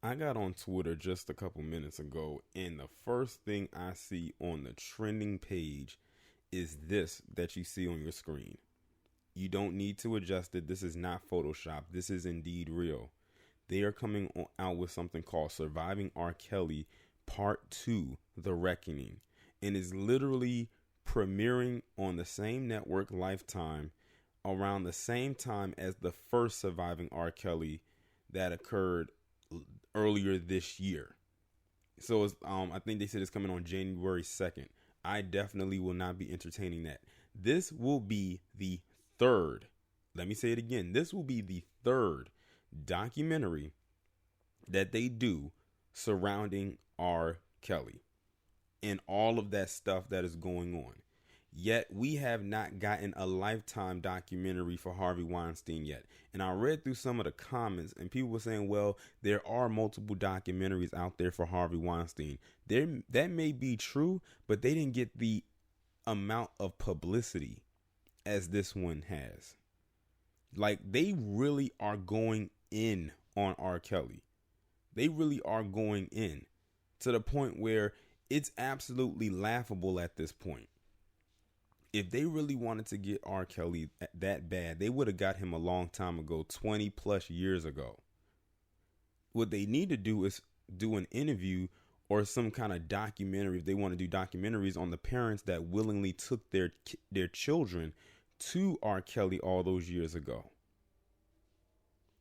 I got on Twitter just a couple minutes ago, and the first thing I see on the trending page is this that you see on your screen. You don't need to adjust it. This is not Photoshop. This is indeed real. They are coming out with something called Surviving R. Kelly Part 2, The Reckoning, and is literally premiering on the same network, Lifetime, around the same time as the first Surviving R. Kelly that occurred earlier this year. So I think they said it's coming on January 2nd. I definitely will not be entertaining that. This will be the third, let me say it again, this will be the third documentary that they do surrounding R. Kelly and all of that stuff that is going on. Yet we have not gotten a Lifetime documentary for Harvey Weinstein yet. And I read through some of the comments and people were saying, well, there are multiple documentaries out there for Harvey Weinstein. That may be true, but they didn't get the amount of publicity as this one has. Like, they really are going in on R. Kelly. They really are going in to the point where it's absolutely laughable at this point. If they really wanted to get R. Kelly that bad, they would have got him a long time ago, 20 plus years ago. What they need to do is do an interview or some kind of documentary, if they want to do documentaries, on the parents that willingly took their children to R. Kelly all those years ago.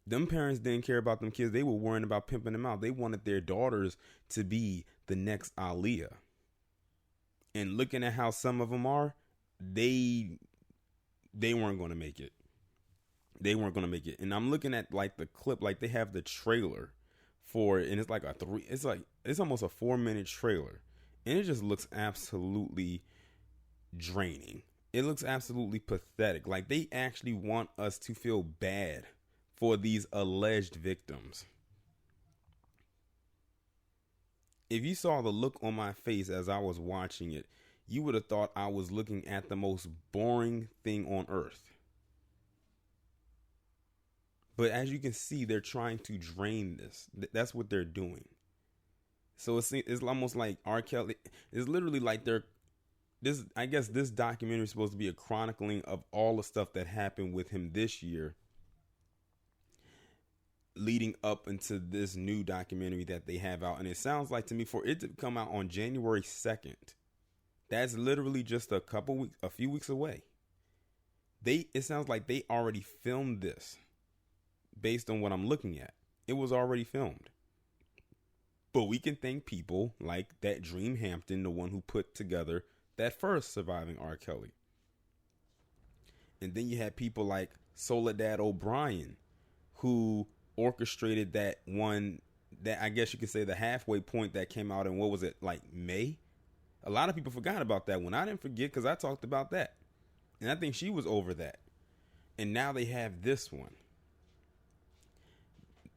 Them parents didn't care about them kids. They were worrying about pimping them out. They wanted their daughters to be the next Aaliyah. And looking at how some of them are, they weren't going to make it. They weren't going to make it. And I'm looking at like the clip, like they have the trailer for it, and it's like it's almost a 4-minute trailer. And it just looks absolutely draining. It looks absolutely pathetic. Like they actually want us to feel bad for these alleged victims. If you saw the look on my face as I was watching it, you would have thought I was looking at the most boring thing on earth. But as you can see, they're trying to drain this. That's what they're doing. So it's almost like R. Kelly. It's literally like I guess this documentary is supposed to be a chronicling of all the stuff that happened with him this year, leading up into this new documentary that they have out. And it sounds like to me, for it to come out on January 2nd, that's literally just a few weeks away. It sounds like they already filmed this based on what I'm looking at. It was already filmed. But we can thank people like that Dream Hampton, the one who put together that first Surviving R. Kelly. And then you had people like Soledad O'Brien, who orchestrated that one, that I guess you could say the halfway point that came out in, what was it, like May? A lot of people forgot about that one. I didn't forget because I talked about that. And I think she was over that. And now they have this one.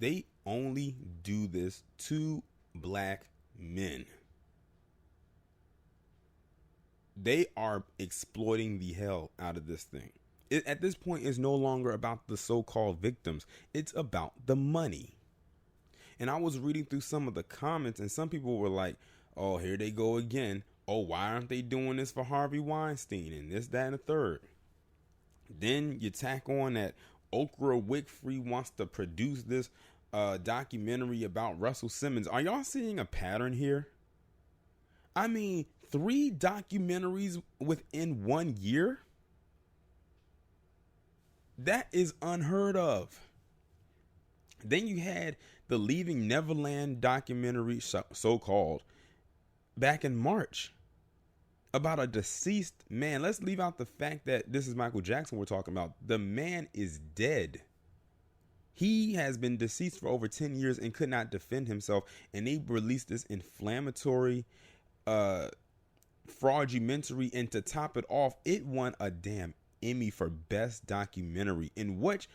They only do this to black men. They are exploiting the hell out of this thing. At this point, it's no longer about the so-called victims. It's about the money. And I was reading through some of the comments, and some people were like, oh, here they go again. Oh, why aren't they doing this for Harvey Weinstein and this, that, and the third? Then you tack on that Oprah Winfrey wants to produce this documentary about Russell Simmons. Are y'all seeing a pattern here? I mean, 3 documentaries within 1 year? That is unheard of. Then you had the Leaving Neverland documentary, so-called, back in March, about a deceased man. Let's leave out the fact that this is Michael Jackson we're talking about. The man is dead. He has been deceased for over 10 years and could not defend himself. And they released this inflammatory fraudumentary, and to top it off, it won a damn Emmy for Best Documentary, in which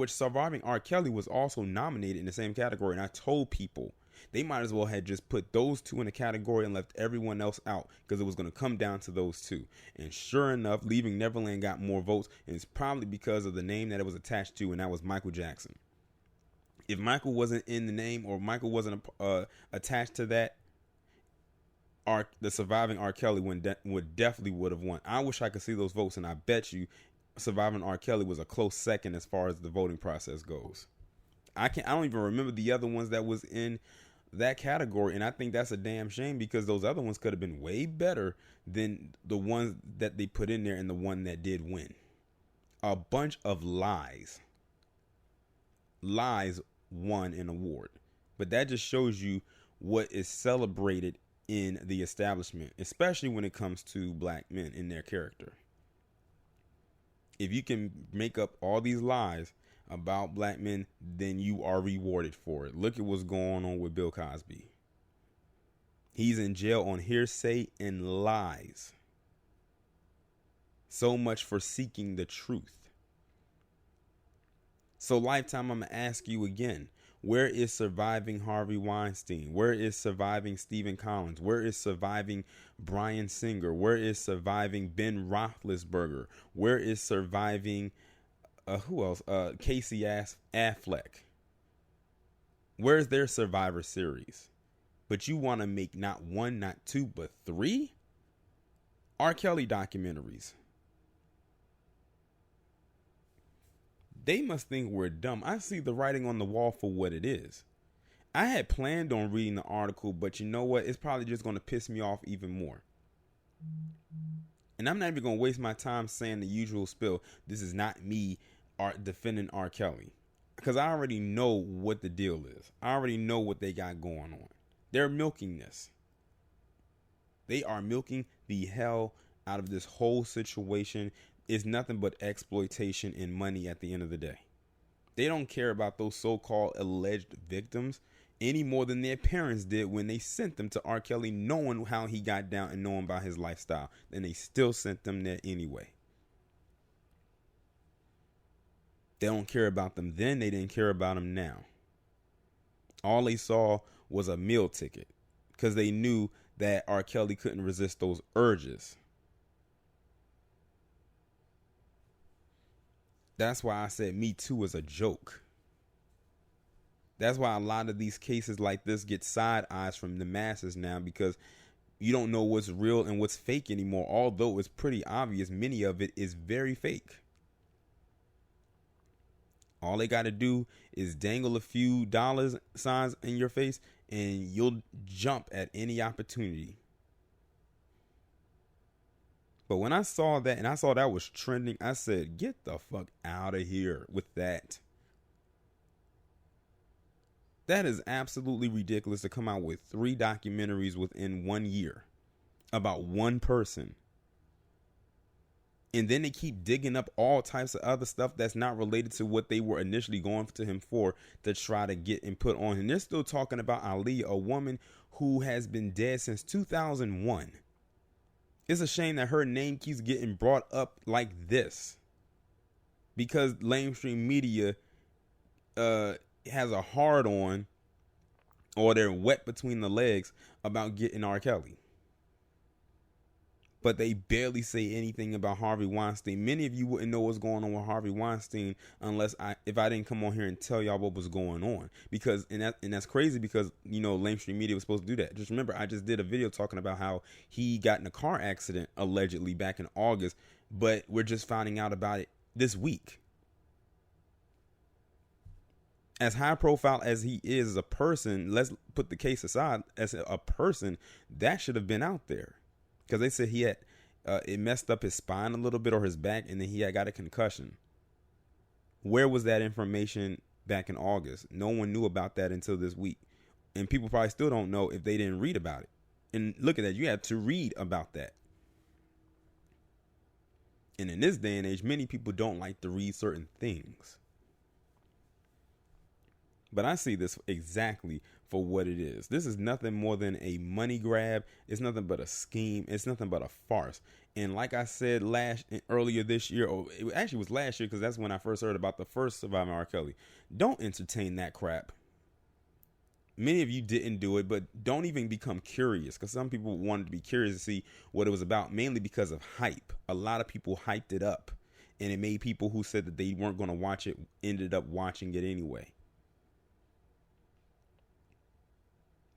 Surviving R. Kelly was also nominated in the same category. And I told people they might as well had just put those two in a category and left everyone else out, because it was going to come down to those two. And sure enough, Leaving Neverland got more votes, and it's probably because of the name that it was attached to, and that was Michael Jackson. If Michael wasn't in the name or Michael wasn't attached to that, the surviving R. Kelly would definitely would have won. I wish I could see those votes, and I bet you surviving R. Kelly was a close second as far as the voting process goes. I don't even remember the other ones that was in that category, and I think that's a damn shame because those other ones could have been way better than the ones that they put in there and the one that did win. A bunch of lies won an award, but that just shows you what is celebrated in the establishment, especially when it comes to black men in their character. If you can make up all these lies about black men, then you are rewarded for it. Look at what's going on with Bill Cosby. He's in jail on hearsay and lies. So much for seeking the truth. So Lifetime, I'm going to ask you again, where is surviving Harvey Weinstein? Where is surviving Stephen Collins? Where is surviving Bryan Singer? Where is surviving Ben Roethlisberger? Where is surviving who else? Casey Affleck. Where's their Survivor series? But you want to make not one, not two, but three R. Kelly documentaries. They must think we're dumb. I see the writing on the wall for what it is. I had planned on reading the article, but you know what? It's probably just going to piss me off even more. And I'm not even going to waste my time saying the usual spill. This is not me defending R. Kelly. Because I already know what the deal is. I already know what they got going on. They're milking this. They are milking the hell out of this whole situation. It's nothing but exploitation and money at the end of the day. They don't care about those so-called alleged victims any more than their parents did when they sent them to R. Kelly, knowing how he got down and knowing about his lifestyle. And they still sent them there anyway. They don't care about them then. They didn't care about them now. All they saw was a meal ticket because they knew that R. Kelly couldn't resist those urges. That's why I said Me Too is a joke. That's why a lot of these cases like this get side eyes from the masses now, because you don't know what's real and what's fake anymore. Although it's pretty obvious, many of it is very fake. All they got to do is dangle a few dollar signs in your face and you'll jump at any opportunity. But when I saw that, and I saw that was trending, I said, get the fuck out of here with that. That is absolutely ridiculous to come out with 3 documentaries within 1 year about one person. And then they keep digging up all types of other stuff that's not related to what they were initially going to him for to try to get and put on. And they're still talking about Ali, a woman who has been dead since 2001. It's a shame that her name keeps getting brought up like this because mainstream media has a hard on, or they're wet between the legs about getting R. Kelly. But they barely say anything about Harvey Weinstein. Many of you wouldn't know what's going on with Harvey Weinstein if I didn't come on here and tell y'all what was going on. Because that's crazy because, you know, mainstream media was supposed to do that. Just remember, I just did a video talking about how he got in a car accident allegedly back in August, but we're just finding out about it this week. As high profile as he is as a person, let's put the case aside, as a person, that should have been out there. Because they said he had, it messed up his spine a little bit or his back, and then he had got a concussion. Where was that information back in August? No one knew about that until this week. And people probably still don't know if they didn't read about it. And look at that. You had to read about that. And in this day and age, many people don't like to read certain things. But I see this exactly for what it is. This is nothing more than a money grab. It's nothing but a scheme. It's nothing but a farce. And like I said earlier this year, or it actually was last year, because that's when I first heard about the first surviving R. Kelly. Don't entertain that crap. Many of you didn't do it, but don't even become curious, because some people wanted to be curious to see what it was about, mainly because of hype. A lot of people hyped it up, and it made people who said that they weren't going to watch it ended up watching it anyway.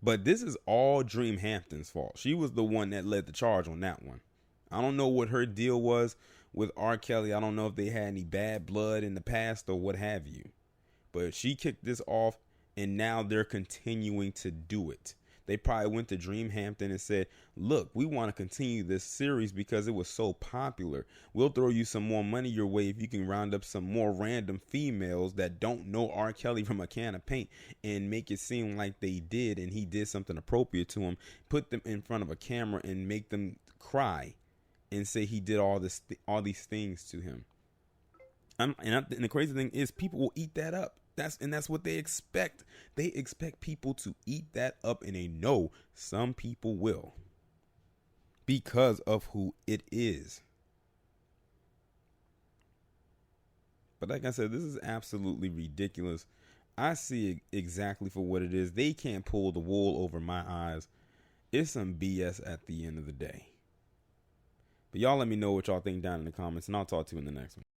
But this is all Dream Hampton's fault. She was the one that led the charge on that one. I don't know what her deal was with R. Kelly. I don't know if they had any bad blood in the past or what have you. But she kicked this off, and now they're continuing to do it. They probably went to Dream Hampton and said, look, we want to continue this series because it was so popular. We'll throw you some more money your way if you can round up some more random females that don't know R. Kelly from a can of paint and make it seem like they did and he did something appropriate to him. Put them in front of a camera and make them cry and say he did all these things to him. And the crazy thing is, people will eat that up. That's what they expect. They expect people to eat that up, and they know some people will because of who it is. But like I said, this is absolutely ridiculous. I see it exactly for what it is. They can't pull the wool over my eyes. It's some BS at the end of the day. But y'all let me know what y'all think down in the comments, and I'll talk to you in the next one.